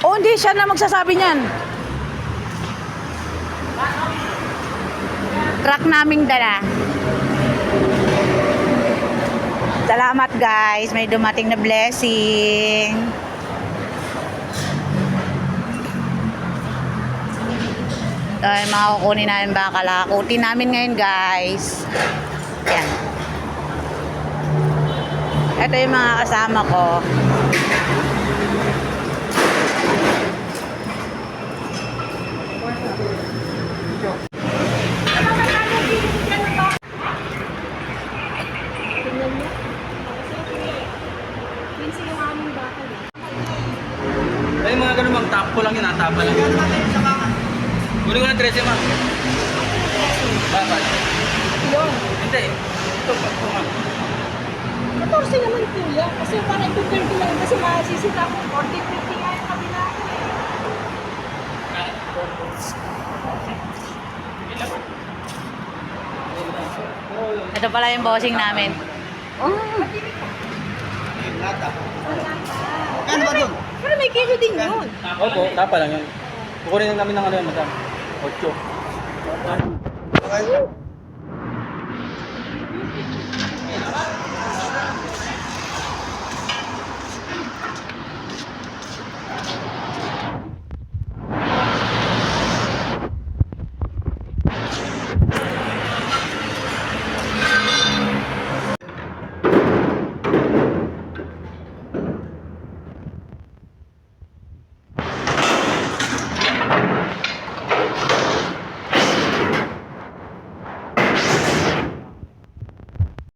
Oh, hindi siya na magsasabi niyan. Truck naming dala. Salamat guys, may dumating na blessing. Dahil makukunin namin bakal. Akutin namin ngayon guys. Yan. Ito yung mga kasama ko. Ay, mga ganun mang tapo lang yun, tapa lang yun. Kunin ko ng 13, ma'am. Bakal. Hindi. Ito pa, ito ma'am. 14 naman kuya. Kasi parang ito 30 lang. Kasi masisita ko 40-50 nga yung kabila. Ito pala yung bossing namin. Ano ba doon? Pero may kilo din yun. Opo, tapa lang yun. Kukunin lang namin ng ano yan, madam. 8.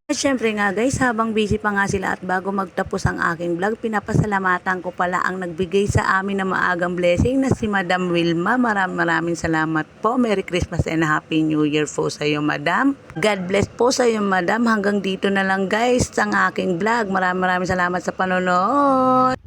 At syempre nga guys, habang busy pa nga sila at bago magtapos ang aking vlog, pinapasalamatan ko pala ang nagbigay sa amin ng maagang blessing na si Madam Wilma. Maraming salamat po. Merry Christmas and Happy New Year po sa iyo, Madam. God bless po sa iyo, Madam. Hanggang dito na lang guys ang aking vlog. Maraming salamat sa panonood.